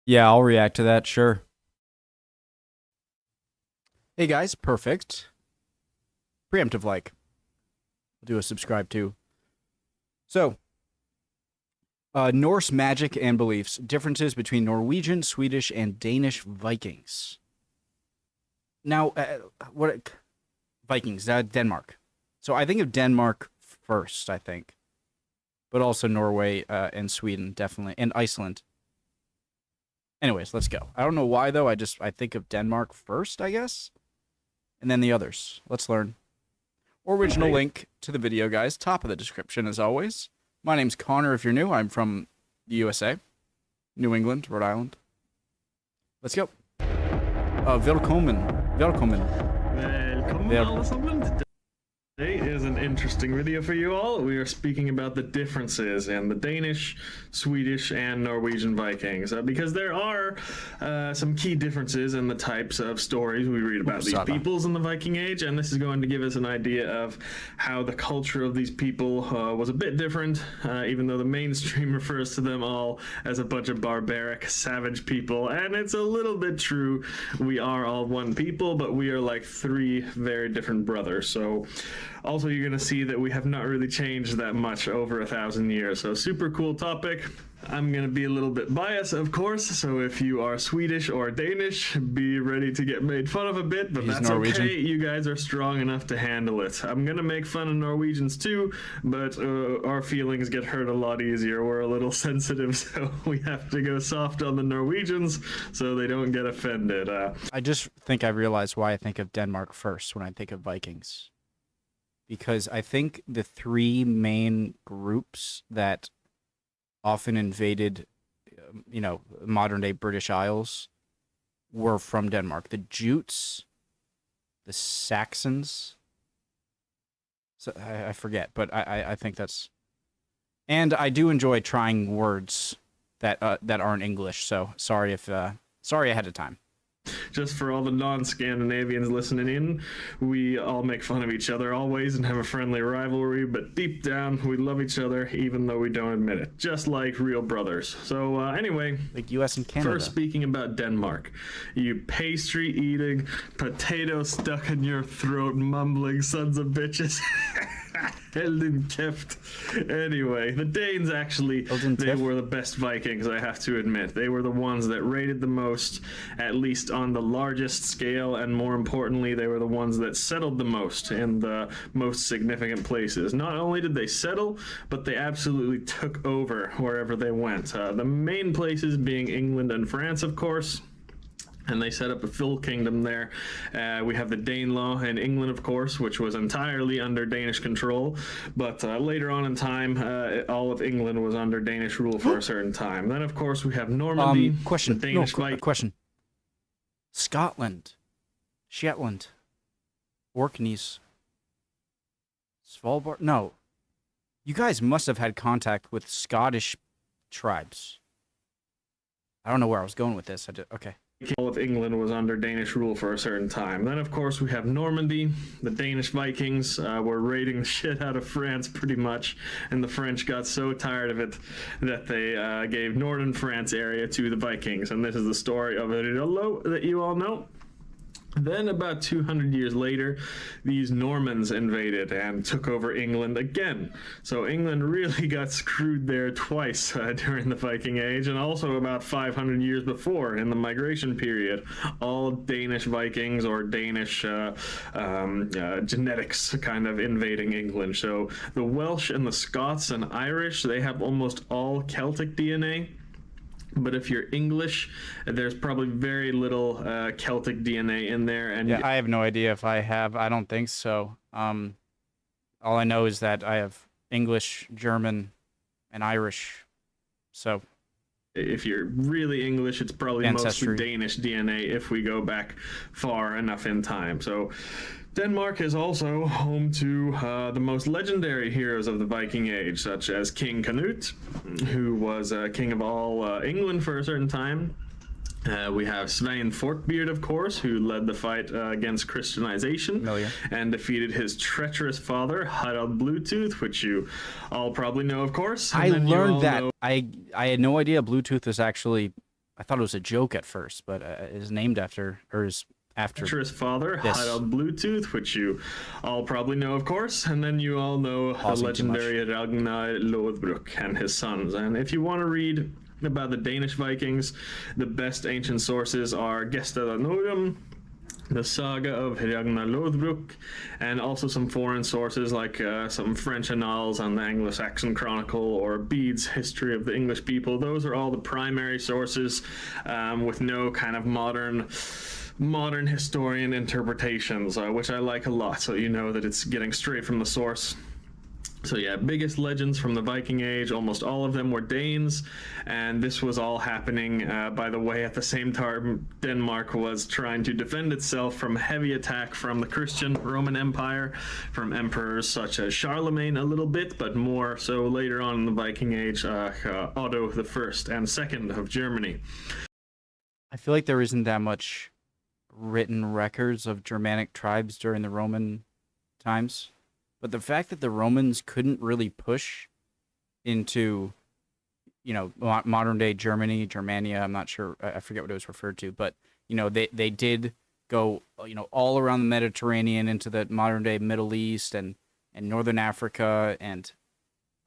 Yeah, I'll react to that, sure. Hey guys, perfect. Preemptive like. I'll do a subscribe too. So, Norse magic and beliefs. Differences between Norwegian, Swedish, and Danish Vikings. Now, what Vikings? Denmark. So I think of Denmark first, I think. But also Norway and Sweden, definitely. And Iceland. Anyways, let's go. I don't know why, though. I think of Denmark first, I guess. And then the others. Let's learn. Original link to the video, guys. Top of the description, as always. My name's Connor, if you're new. I'm from the USA. New England, Rhode Island. Let's go. Velkommen. Velkommen. Velkommen alle sammen. Today is an interesting video for you all. We are speaking about the differences in the Danish, Swedish, and Norwegian Vikings because there are some key differences in the types of stories we read about these peoples in the Viking Age, and this is going to give us an idea of how the culture of these people was a bit different, even though the mainstream refers to them all as a bunch of barbaric, savage people, and it's a little bit true. We are all one people, but we are like three very different brothers. So also, you're going to see that we have not really changed that much over 1,000 years. So super cool topic. I'm going to be a little bit biased, of course. So if you are Swedish or Danish, be ready to get made fun of a bit, but that's Norwegian. Okay. You guys are strong enough to handle it. I'm going to make fun of Norwegians too, but our feelings get hurt a lot easier. We're a little sensitive, so we have to go soft on the Norwegians so they don't get offended. I just think I realized why I think of Denmark first when I think of Vikings. Because I think the three main groups that often invaded, modern-day British Isles were from Denmark. The Jutes, the Saxons, so I forget, but I think that's... And I do enjoy trying words that aren't English, so sorry ahead of time. Just for all the non-Scandinavians listening in, we all make fun of each other always and have a friendly rivalry, but deep down we love each other even though we don't admit it, just like real brothers. So anyway, like US and Canada. First, speaking about Denmark, you pastry eating, potato stuck in your throat mumbling sons of bitches. Helden Keft. Anyway, the Danes actually, they were the best Vikings, I have to admit. They were the ones that raided the most, at least on the largest scale, and more importantly, they were the ones that settled the most in the most significant places. Not only did they settle, but they absolutely took over wherever they went. The main places being England and France, of course. And they set up a full kingdom there. We have the Danelaw in England, of course, which was entirely under Danish control. But later on in time, all of England was under Danish rule for a certain time. Then, of course, we have Normandy. Question. Question. Scotland. Shetland. Orkneys. Svolder. No. You guys must have had contact with Scottish tribes. I don't know where I was going with this. Okay. All of England was under Danish rule for a certain time. Then, of course, we have Normandy. The Danish Vikings were raiding the shit out of France pretty much, and the French got so tired of it that they gave northern France area to the Vikings, and this is the story of it that you all know. Then, about 200 years later, these Normans invaded and took over England again. So England really got screwed there twice during the Viking Age, and also about 500 years before in the migration period. All Danish Vikings or Danish genetics kind of invading England. So the Welsh and the Scots and Irish, they have almost all Celtic DNA. But if you're English, there's probably very little Celtic DNA in there. And yeah, I have no idea if I have. I don't think so. All I know is that I have English, German, and Irish. So if you're really English, it's probably mostly Danish DNA if we go back far enough in time. So Denmark is also home to the most legendary heroes of the Viking Age, such as King Canute, who was king of all England for a certain time. We have Svein Forkbeard, of course, who led the fight against Christianization and defeated his treacherous father, Harald Bluetooth, which you all probably know, of course. I learned that. I had no idea Bluetooth was actually I thought it was a joke at first, but is named after, or is after His father, this. Harald Bluetooth, which you all probably know, of course, and then you all know the legendary Ragnar Lothbrok and his sons. And if you want to read about the Danish Vikings, the best ancient sources are Gesta Danorum, the saga of Ragnar Lothbrok, and also some foreign sources like some French annals on the Anglo-Saxon Chronicle or Bede's History of the English People. Those are all the primary sources, with no kind of modern historian interpretations, which I like a lot, so you know that it's getting straight from the source. So yeah, biggest legends from the Viking Age, almost all of them were Danes, and this was all happening, by the way, at the same time Denmark was trying to defend itself from heavy attack from the Christian Roman Empire, from emperors such as Charlemagne a little bit, but more so later on in the Viking Age, Otto the First and Second of Germany. I feel like there isn't that much written records of Germanic tribes during the Roman times. But the fact that the Romans couldn't really push into, modern day Germany, Germania, I'm not sure, I forget what it was referred to, but, they did go, all around the Mediterranean into the modern day Middle East and Northern Africa and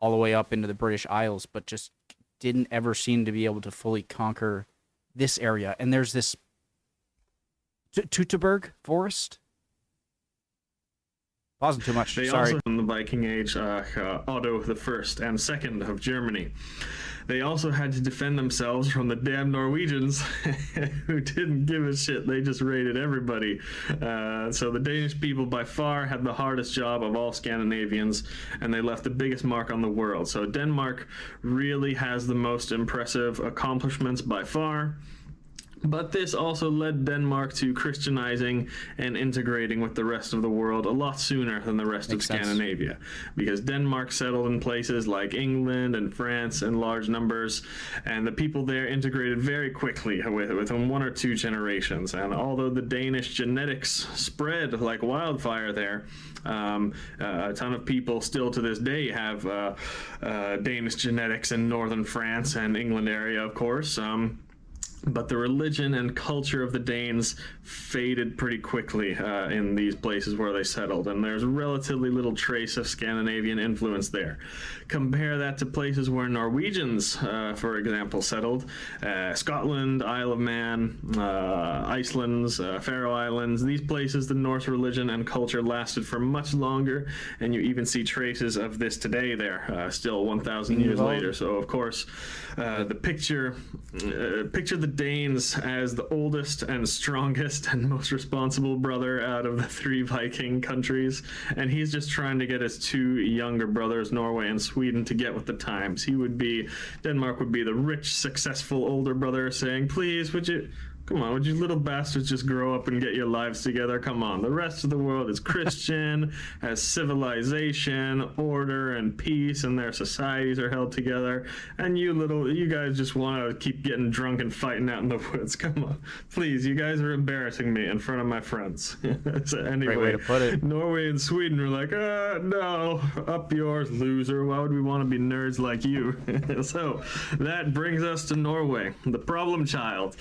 all the way up into the British Isles, but just didn't ever seem to be able to fully conquer this area. And there's this Teutoburg forest. Pausing too much. They Sorry. also, in the Viking Age, Otto the First and Second of Germany. They also had to defend themselves from the damn Norwegians, who didn't give a shit. They just raided everybody. So the Danish people by far had the hardest job of all Scandinavians, and they left the biggest mark on the world. So Denmark really has the most impressive accomplishments by far. But this also led Denmark to Christianizing and integrating with the rest of the world a lot sooner than the rest of Scandinavia, because Denmark settled in places like England and France in large numbers, and the people there integrated very quickly within 1 or 2 generations. And although the Danish genetics spread like wildfire there, a ton of people still to this day have Danish genetics in northern France and England area, of course. But the religion and culture of the Danes faded pretty quickly in these places where they settled, and there's relatively little trace of Scandinavian influence there. Compare that to places where Norwegians, for example, settled. Scotland, Isle of Man, Iceland, Faroe Islands. These places, the Norse religion and culture lasted for much longer, and you even see traces of this today there, still 1,000 years later. So, of course, picture the Danes as the oldest and strongest and most responsible brother out of the 3 Viking countries, and he's just trying to get his 2 younger brothers, Norway and Sweden, to get with the times. Denmark would be the rich, successful older brother saying, please, would you little bastards just grow up and get your lives together? Come on. The rest of the world is Christian, has civilization, order, and peace, and their societies are held together. And you guys just want to keep getting drunk and fighting out in the woods. Come on. Please, you guys are embarrassing me in front of my friends. So anyway, great way to put it. Norway and Sweden were like, no, up yours, loser. Why would we want to be nerds like you? So that brings us to Norway, the problem child.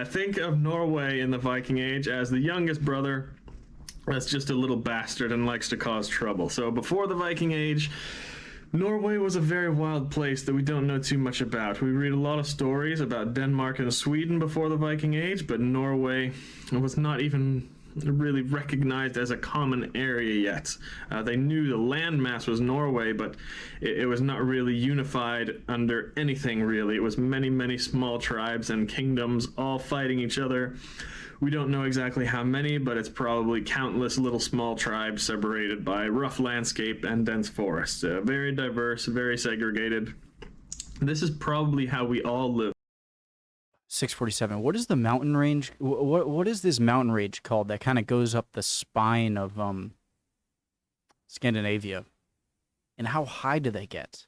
Think of Norway in the Viking Age as the youngest brother that's just a little bastard and likes to cause trouble. So before the Viking Age, Norway was a very wild place that we don't know too much about. We read a lot of stories about Denmark and Sweden before the Viking Age, but Norway was not even really recognized as a common area yet. They knew the landmass was Norway, but it was not really unified under anything really. It was many, many small tribes and kingdoms all fighting each other. We don't know exactly how many, but it's probably countless little small tribes separated by rough landscape and dense forest. Very diverse, very segregated. This is probably how we all live. 647. What is the mountain range? What is this mountain range called that kind of goes up the spine of Scandinavia? And how high do they get?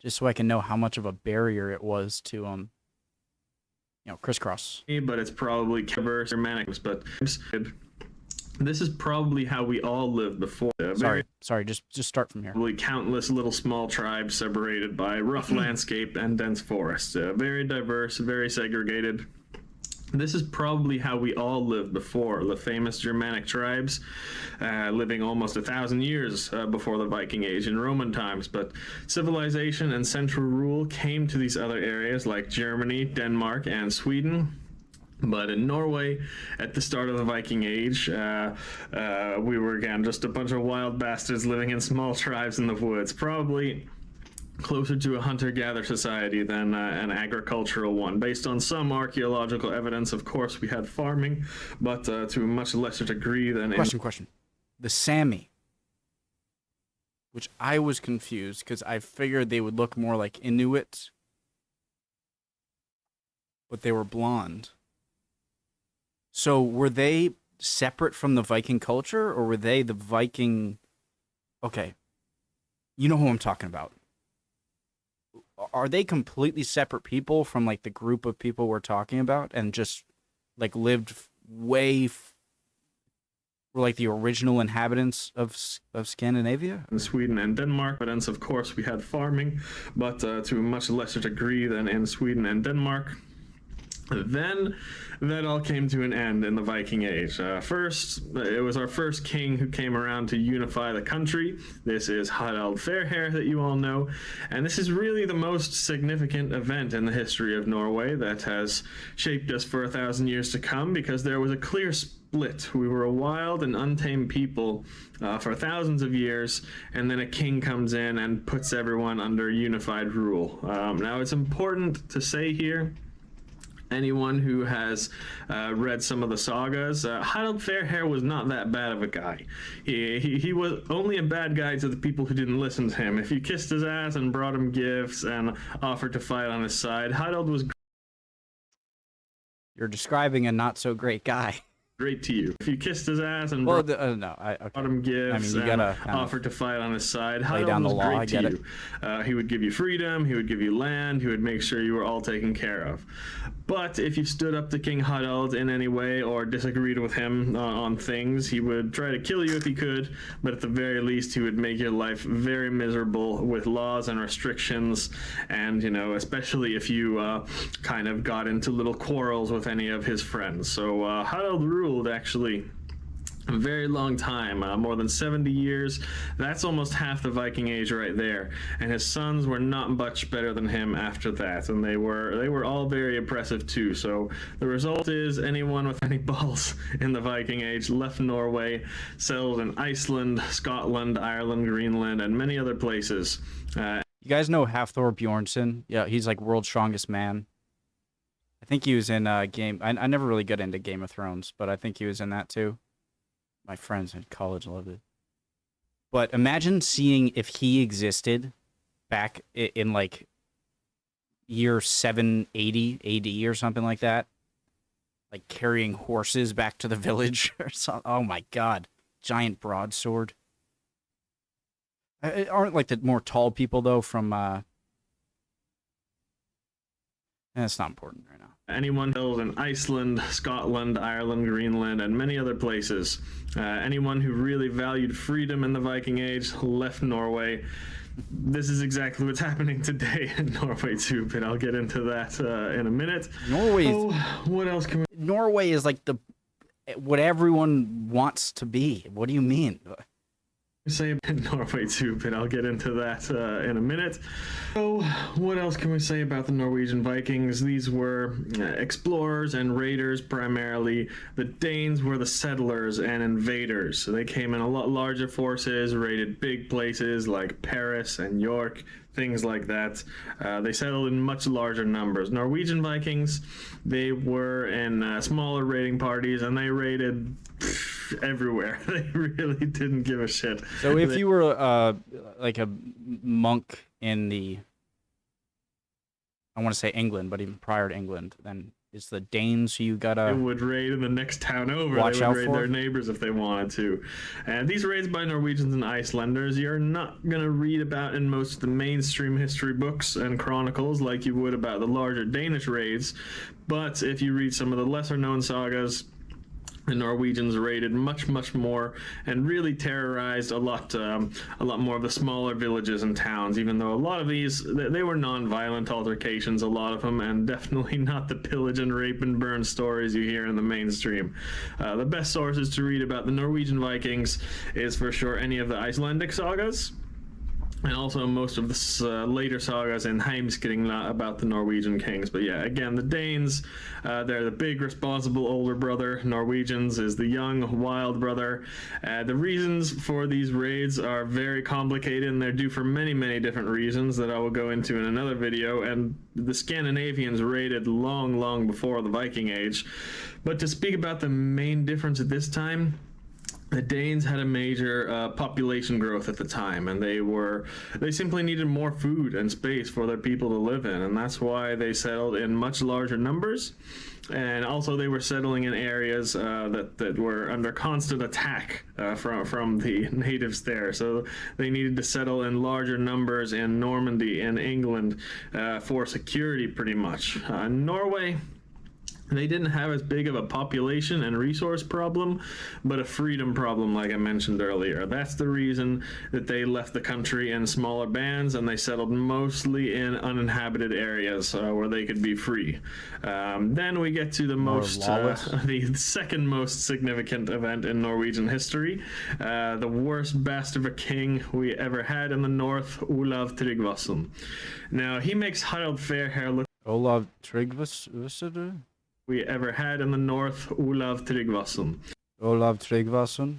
Just so I can know how much of a barrier it was to crisscross. But it's probably diverse Germanics, but This is probably how we all lived before. Sorry, just start from here. Probably countless little small tribes separated by rough landscape and dense forests. Very diverse, very segregated. This is probably how we all lived before. The famous Germanic tribes living almost 1,000 years before the Viking Age in Roman times. But civilization and central rule came to these other areas like Germany, Denmark, and Sweden. But in Norway, at the start of the Viking Age, we were, again, just a bunch of wild bastards living in small tribes in the woods. Probably closer to a hunter-gatherer society than an agricultural one. Based on some archaeological evidence, of course, we had farming, but to a much lesser degree than... Question. The Sami, which I was confused because I figured they would look more like Inuit, but they were blonde. So were they separate from the Viking culture, or were they the Viking... Okay. You know who I'm talking about. Are they completely separate people from, like, the group of people we're talking about and just, like, lived were like the original inhabitants of Scandinavia? In Sweden and Denmark, evidence, of course, we had farming, but to a much lesser degree than in Sweden and Denmark. Then that all came to an end in the Viking Age. First, it was our first king who came around to unify the country. This is Harald Fairhair that you all know. And this is really the most significant event in the history of Norway that has shaped us for 1,000 years to come, because there was a clear split. We were a wild and untamed people for thousands of years, and then a king comes in and puts everyone under unified rule. Now, it's important to say here, anyone who has read some of the sagas, Harald Fairhair was not that bad of a guy. He was only a bad guy to the people who didn't listen to him. If you kissed his ass and brought him gifts and offered to fight on his side, Harald was... You're describing a not-so-great guy. Great to you. If you kissed his ass and brought him gifts and offered to fight on his side, Harald was great to you. He would give you freedom, he would give you land, he would make sure you were all taken care of. But if you stood up to King Harald in any way or disagreed with him on things, he would try to kill you if he could, but at the very least he would make your life very miserable with laws and restrictions, and, you know, especially if you kind of got into little quarrels with any of his friends. So Harald ruled actually a very long time, more than 70 years. That's almost half the Viking Age right there, and his sons were not much better than him after that, and they were all very oppressive too. So the result is anyone with any balls in the Viking Age left Norway, settled in Iceland, Scotland, Ireland, Greenland, and many other places. You guys know Hafthor Bjornsson? Yeah, he's like World's Strongest Man. I think he was in Game... I never really got into Game of Thrones, but I think he was in that too. My friends in college loved it. But imagine seeing if he existed back in like year 780 AD or something like that. Like carrying horses back to the village or something. Oh my god. Giant broadsword. Aren't like the more tall people though from... That's not important right now. Anyone held in Iceland, Scotland, Ireland, Greenland, and many other places. Anyone who really valued freedom in the Viking Age left Norway. This is exactly what's happening today in Norway too, but I'll get into that in a minute. What else can we... Norway is like what everyone wants to be. What do you mean? Say about Norway too, but I'll get into that in a minute. So, what else can we say about the Norwegian Vikings? These were explorers and raiders primarily. The Danes were the settlers and invaders. So they came in a lot larger forces, raided big places like Paris and York, things like that. They settled in much larger numbers. Norwegian Vikings, they were in smaller raiding parties, and they raided everywhere. They really didn't give a shit. So if you were like a monk in I want to say England, but even prior to England, then it's the Danes who you gotta... They would raid in the next town over. They would raid their neighbors if they wanted to. And these raids by Norwegians and Icelanders, you're not going to read about in most of the mainstream history books and chronicles like you would about the larger Danish raids. But if you read some of the lesser known sagas, the Norwegians raided much more and really terrorized a lot more of the smaller villages and towns, even though a lot of these, they were non-violent altercations, a lot of them, and definitely not the pillage and rape and burn stories you hear in the mainstream. The best sources to read about the Norwegian Vikings is for sure any of the Icelandic sagas, and also most of the later sagas in Heimskringla about the Norwegian kings. But yeah, again, the Danes, they're the big responsible older brother. Norwegians is the young wild brother. The reasons for these raids are very complicated, and they're due for many different reasons that I will go into in another video. And the Scandinavians raided long before the Viking Age. But to speak about the main difference at this time, the Danes had a major population growth at the time, and they simply needed more food and space for their people to live in, and that's why they settled in much larger numbers. And also they were settling in areas that were under constant attack from the natives there, so they needed to settle in larger numbers in Normandy and England for security, pretty much. Norway, they didn't have as big of a population and resource problem, but a freedom problem, like I mentioned earlier. That's the reason that they left the country in smaller bands, and they settled mostly in uninhabited areas where they could be free. Then we get to the second most significant event in Norwegian history, the worst bastard of a king we ever had in the north, Olav Tryggvason. Now, he makes Harald Fairhair look... Olav Tryggvason? We ever had in the north, Olav Tryggvason. Olav Tryggvason.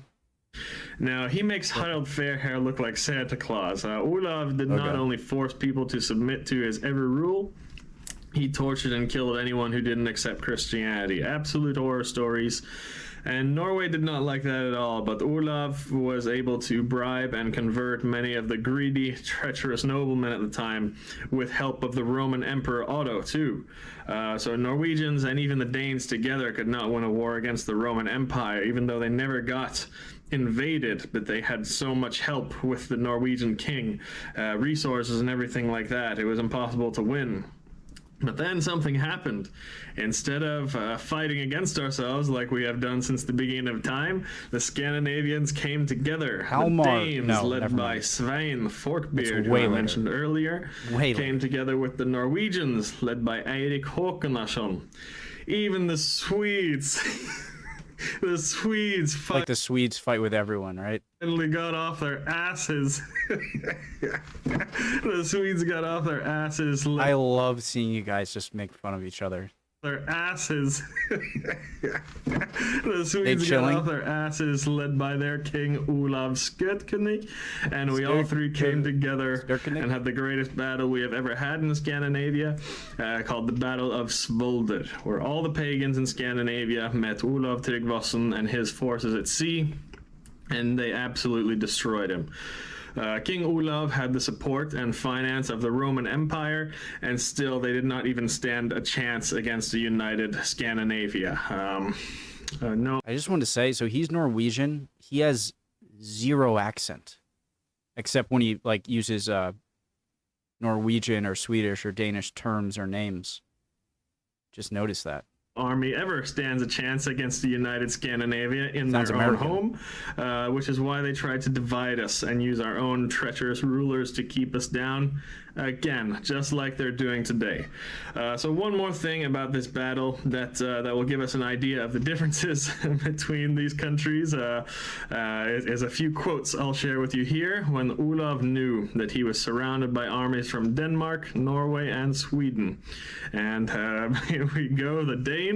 Now, he makes Harald Fairhair look like Santa Claus. Olav did not only force people to submit to his every rule, he tortured and killed anyone who didn't accept Christianity. Absolute horror stories. And Norway did not like that at all, but Olav was able to bribe and convert many of the greedy, treacherous noblemen at the time with help of the Roman Emperor Otto, too. So Norwegians and even the Danes together could not win a war against the Roman Empire, even though they never got invaded, but they had so much help with the Norwegian king, resources and everything like that. It was impossible to win. But then something happened. Instead of fighting against ourselves like we have done since the beginning of time, the Scandinavians came together. The Danes, led by Svein Forkbeard, who I mentioned earlier, came together with the Norwegians, led by Eirik Håkonason. Even the Swedes... The Swedes fight. Like the Swedes fight with everyone, right? Finally got off their asses. The Swedes got off their asses. I love seeing you guys just make fun of each other. Their asses. The Swedes got off their asses, led by their king Olav Skutkönig, and we all three came together and had the greatest battle we have ever had in Scandinavia, called the Battle of Svolder, where all the pagans in Scandinavia met Olav Tryggvason and his forces at sea, and they absolutely destroyed him. King Olav had the support and finance of the Roman Empire, and still they did not even stand a chance against a united Scandinavia. No. I just want to say, so he's Norwegian. He has zero accent, except when he like uses Norwegian or Swedish or Danish terms or names. Just notice that. Army ever stands a chance against the united Scandinavia in their own home, which is why they tried to divide us and use our own treacherous rulers to keep us down, again, just like they're doing today. So one more thing about this battle that will give us an idea of the differences between these countries is a few quotes I'll share with you here. When Olav knew that he was surrounded by armies from Denmark, Norway, and Sweden. And here we go, the Danes.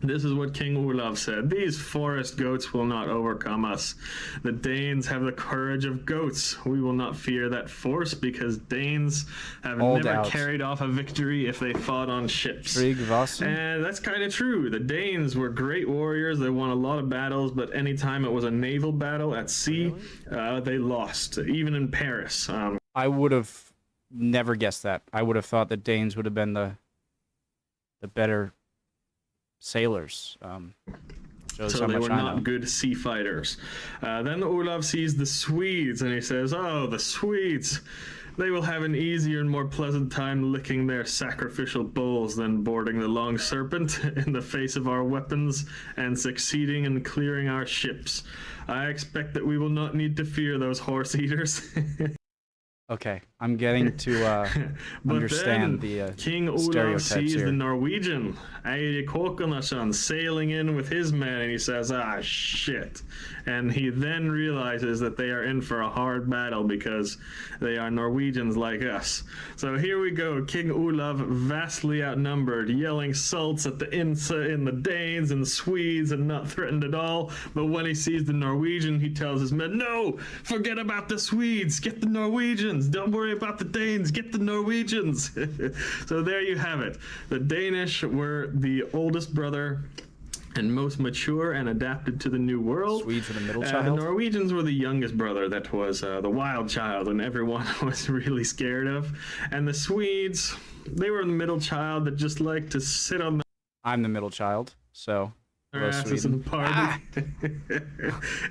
This is what King Olav said. These forest goats will not overcome us. The Danes have the courage of goats. We will not fear that force because Danes have never carried off a victory if they fought on ships. And that's kind of true. The Danes were great warriors. They won a lot of battles, but anytime it was a naval battle at sea, they lost, even in Paris. I would have never guessed that. I would have thought the Danes would have been the better sailors. So they were not good sea fighters. Then Olav sees the Swedes and he says, "Oh, the Swedes, They will have an easier and more pleasant time licking their sacrificial bowls than boarding the Long Serpent in the face of our weapons and succeeding in clearing our ships. I expect that we will not need to fear those horse eaters. Okay, I'm getting to understand then, the King Olav stereotypes sees here. the Norwegian, Eirik Håkonarson, sailing in with his men, and he says, "Ah, shit." And he then realizes that they are in for a hard battle because they are Norwegians like us. So here we go, King Olav, vastly outnumbered, yelling salts at the in the Danes and the Swedes and not threatened at all. But when he sees the Norwegian, he tells his men, "No, forget about the Swedes, get the Norwegians. Don't worry about the Danes, get the Norwegians." So there you have it. The Danish were the oldest brother and most mature and adapted to the new world. Swedes were the middle The child. Norwegians were the youngest brother that was the wild child and everyone was really scared of. And the Swedes, they were the middle child that just liked to sit on I'm the middle child, so their hello, asses Sweden. and party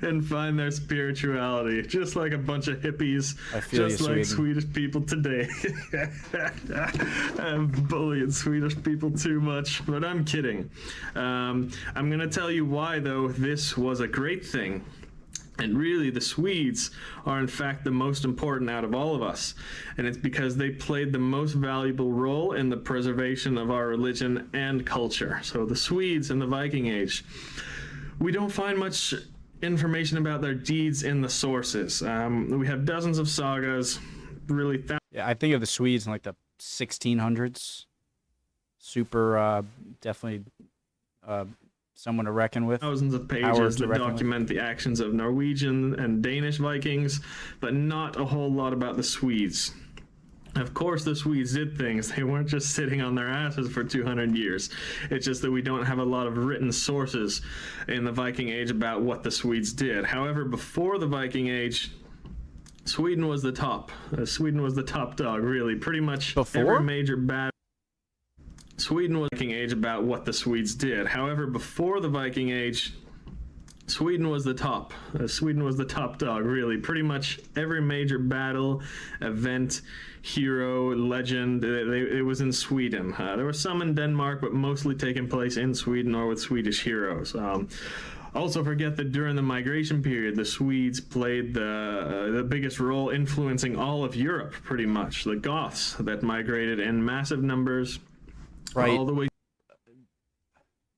and find their spirituality, just like a bunch of hippies, I feel just you, like Sweden. Swedish people today. I'm bullying Swedish people too much, but I'm kidding. I'm gonna tell you why, though, this was a great thing. And really, the Swedes are in fact the most important out of all of us. And it's because they played the most valuable role in the preservation of our religion and culture. So the Swedes in the Viking Age, we don't find much information about their deeds in the sources. We have dozens of sagas, really Yeah, I think of the Swedes in like the 1600s. Super, definitely someone to reckon with. thousands of Hours pages to that reckon with. document the actions of Norwegian and Danish Vikings, but not a whole lot about the Swedes. Of course, the Swedes did things. They weren't just sitting on their asses for 200 years. It's just that we don't have a lot of written sources in the Viking Age about what the Swedes did. However, before the Viking Age, Sweden was the top. Sweden was the top dog, really. Pretty much Before? every major battle. Sweden was the Viking Age about what the Swedes did. However, before the Viking Age, Sweden was the top. Sweden was the top dog, really. Pretty much every major battle, event, hero, legend, it was in Sweden. There were some in Denmark, but mostly taking place in Sweden or with Swedish heroes. Also forget that during the migration period, the Swedes played the biggest role influencing all of Europe, pretty much. The Goths that migrated in massive numbers Right all the way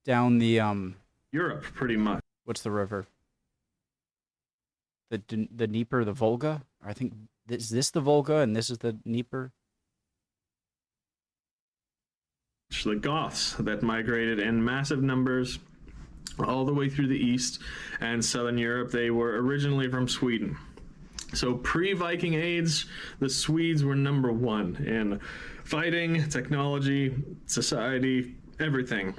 down the Europe, pretty much. what's the river? The Dnieper, the Volga. I think is this the Volga and this is the Dnieper. The Goths that migrated in massive numbers all the way through the east and southern Europe. They were originally from Sweden. So pre-Viking Age, the Swedes were number one in fighting, technology, society, everything.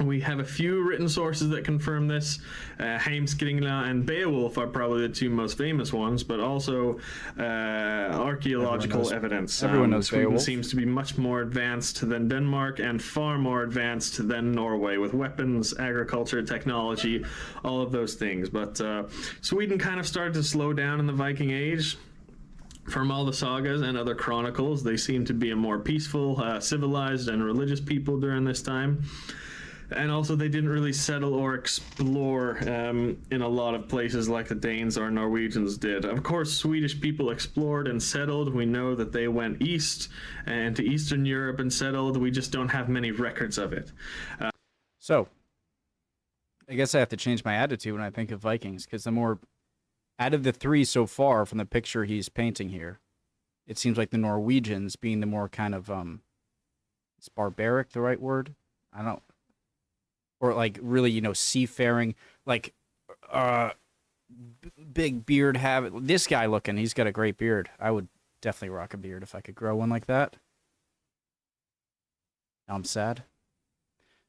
We have a few written sources that confirm this. Heimskringla and Beowulf are probably the two most famous ones, but also archaeological evidence. Everyone knows Sweden Beowulf. seems to be much more advanced than Denmark and far more advanced than Norway with weapons, agriculture, technology, all of those things. But Sweden kind of started to slow down in the Viking Age. From all the sagas and other chronicles, they seem to be a more peaceful, civilized, and religious people during this time. And also, they didn't really settle or explore in a lot of places like the Danes or Norwegians did. Of course, Swedish people explored and settled. We know that they went east and to Eastern Europe and settled. We just don't have many records of it. So, I guess I have to change my attitude when I think of Vikings, because the more, out of the three so far from the picture he's painting here, it seems like the Norwegians being the more kind of, is barbaric the right word? I don't, or like really, you know, seafaring, like, big beard this guy looking, he's got a great beard. I would definitely rock a beard if I could grow one like that. Now I'm sad.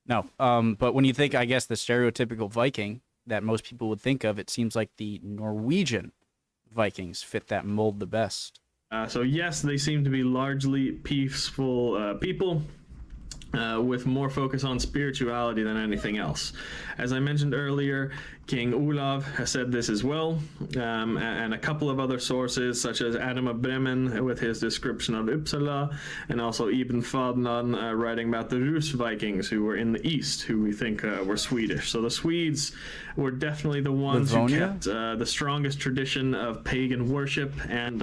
No, but when you think, I guess, the stereotypical Viking that most people would think of, it seems like the Norwegian Vikings fit that mold the best. So yes, they seem to be largely peaceful people. with more focus on spirituality than anything else. As I mentioned earlier, King Olav has said this as well, and a couple of other sources, such as Adam of Bremen with his description of Uppsala, and also Ibn Fadlan writing about the Rus Vikings, who were in the east, who we think were Swedish. So the Swedes were definitely the ones Livonia? who kept the strongest tradition of pagan worship and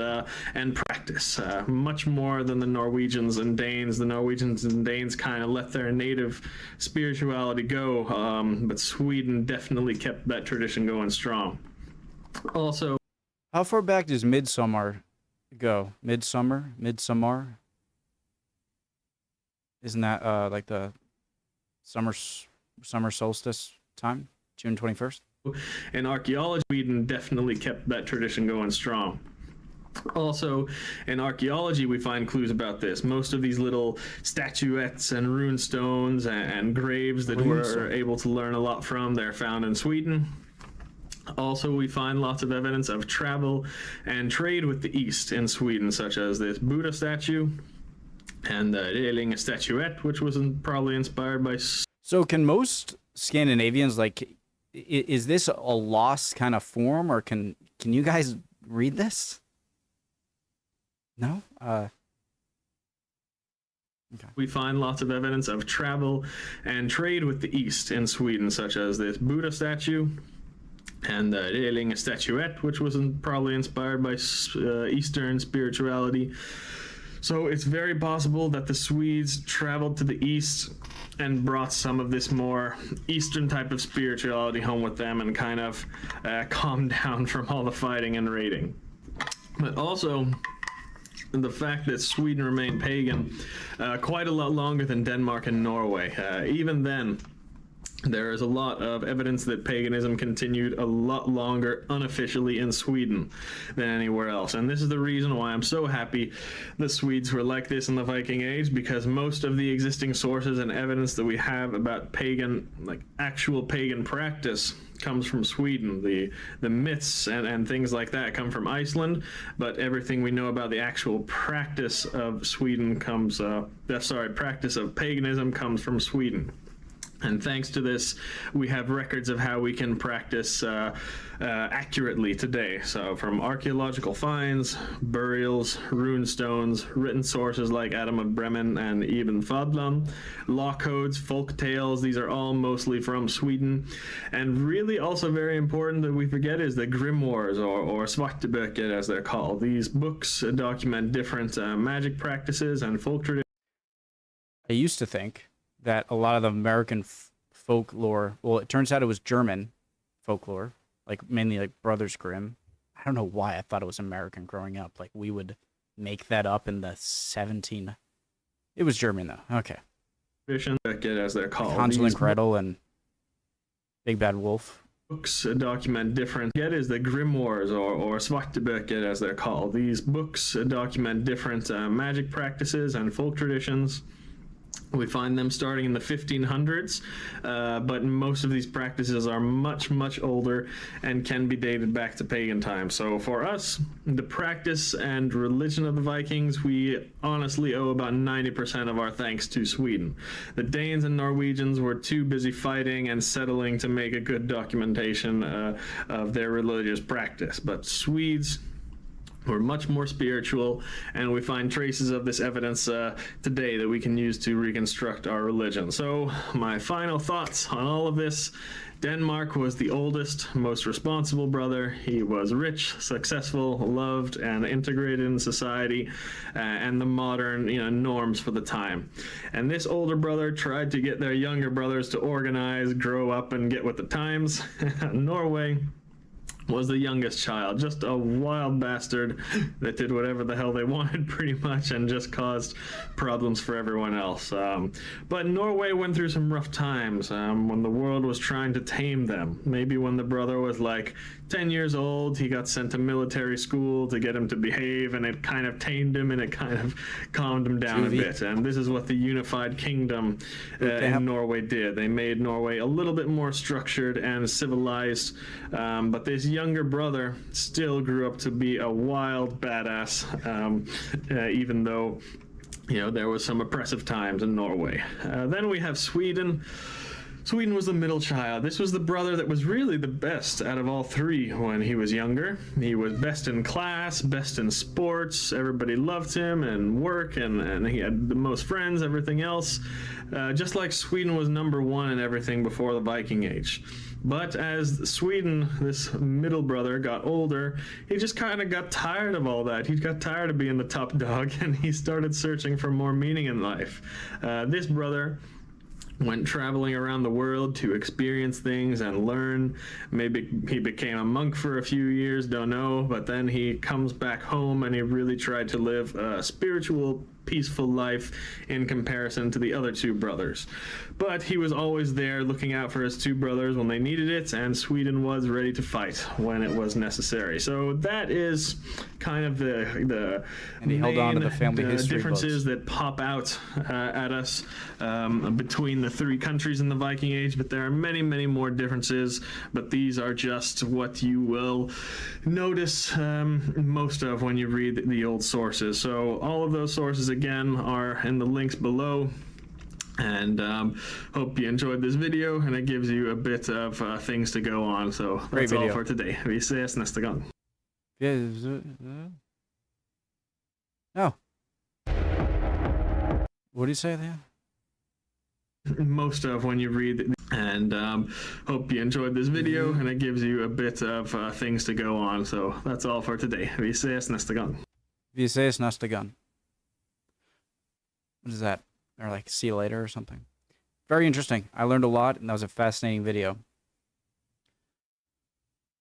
practice, much more than the Norwegians and Danes. The Norwegians and Danes kind of let their native spirituality go, but Sweden definitely kept that tradition going strong. Also, How far back does Midsummer go? Midsummer? Isn't that like the summer solstice time? June 21st? in archaeology, Sweden definitely kept that tradition going strong. Also, in archaeology, we find clues about this. Most of these little statuettes and rune stones and graves that we're able to learn a lot from, they're found in Sweden. Also, we find lots of evidence of travel and trade with the East in Sweden, such as this Buddha statue and the Relinge statuette, which was probably inspired by... So can most Scandinavians, like, is this a lost kind of form, or can you guys read this? No? Okay. We find lots of evidence of travel and trade with the East in Sweden, such as this Buddha statue and the Relinge statuette, which was probably inspired by Eastern spirituality. So it's very possible that the Swedes traveled to the East and brought some of this more Eastern type of spirituality home with them and kind of calmed down from all the fighting and raiding. But also, the fact that Sweden remained pagan quite a lot longer than Denmark and Norway. Even then, there is a lot of evidence that paganism continued a lot longer unofficially in Sweden than anywhere else. And this is the reason why I'm so happy the Swedes were like this in the Viking Age, because most of the existing sources and evidence that we have about pagan, like actual pagan practice, comes from Sweden. The myths and things like that come from Iceland, but everything we know about the actual practice of Sweden comes, practice of paganism comes from Sweden. And thanks to this, we have records of how we can practice accurately today. So from archaeological finds, burials, rune stones, written sources like Adam of Bremen and Ibn Fadlan, law codes, folk tales, these are all mostly from Sweden. And really also very important that we forget is the grimoires, or svarteböcker as they're called. These books document different magic practices and folk traditions. I used to think that a lot of the American folklore, well, it turns out it was German folklore, like mainly like Brothers Grimm. I don't know why I thought it was American growing up. Like we would make that up in the 17. It was German though. Okay. As they're called. Hansel and Gretel and Big Bad Wolf. Books document different. Is the grimoires, or svarteböcker as they're called. These books document different magic practices and folk traditions. We find them starting in the 1500s, but most of these practices are much, much older and can be dated back to pagan times. So for us, the practice and religion of the Vikings, we honestly owe about 90% of our thanks to Sweden. The Danes and Norwegians were too busy fighting and settling to make a good documentation of their religious practice, but Swedes were much more spiritual, and we find traces of this evidence today that we can use to reconstruct our religion. So my final thoughts on all of this: Denmark was the oldest, most responsible brother. He was rich, successful, loved, and integrated in society and the modern norms for the time. And this older brother tried to get their younger brothers to organize, grow up, and get with the times. Norway was the youngest child, just a wild bastard that did whatever the hell they wanted pretty much and just caused problems for everyone else. But Norway went through some rough times when the world was trying to tame them. Maybe when the brother was like 10 years old, he got sent to military school to get him to behave, and it kind of tamed him and it kind of calmed him down a bit. And this is what the unified kingdom in Norway did. They made Norway a little bit more structured and civilized, but this younger brother still grew up to be a wild badass, even though there was some oppressive times in Norway. Then we have Sweden. Sweden was the middle child. This was the brother that was really the best out of all three when he was younger. He was best in class, best in sports. Everybody loved him and work, and he had the most friends, everything else. Just like Sweden was number one in everything before the Viking Age. But as Sweden, this middle brother, got older, he just kind of got tired of all that. He got tired of being the top dog, and he started searching for more meaning in life. This brother went traveling around the world to experience things and learn. Maybe he became a monk for a few years, don't know, but then he comes back home and he really tried to live a spiritual, peaceful life in comparison to the other two brothers. But he was always there looking out for his two brothers when they needed it, and Sweden was ready to fight when it was necessary. So that is kind of the And he held on to the family history differences books. that pop out at us between the three countries in the Viking Age, but there are many, many more differences, but these are just what you will notice most of when you read the old sources. So all of those sources, again, are in the links below. And hope you enjoyed this video, and it gives you a bit of things to go on. So that's all for today. Vi ses nästa gång. No. What do you say there? Most of when you read, and hope you enjoyed this video, and it gives you a bit of things to go on. So that's all for today. Vi ses nästa gång. Vi ses nästa gång. What is that? Or like, see you later or something. Very interesting. I learned a lot, and that was a fascinating video.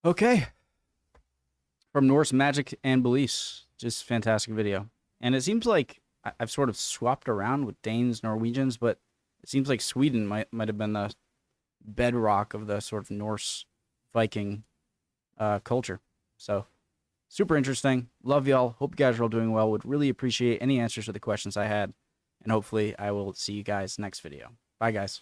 Okay. From Norse Magic and Beliefs. Just fantastic video. And it seems like I've sort of swapped around with Danes, Norwegians, but it seems like Sweden might have been the bedrock of the sort of Norse Viking culture. So, super interesting. Love y'all. Hope you guys are all doing well. Would really appreciate any answers to the questions I had. And hopefully I will see you guys next video. Bye, guys.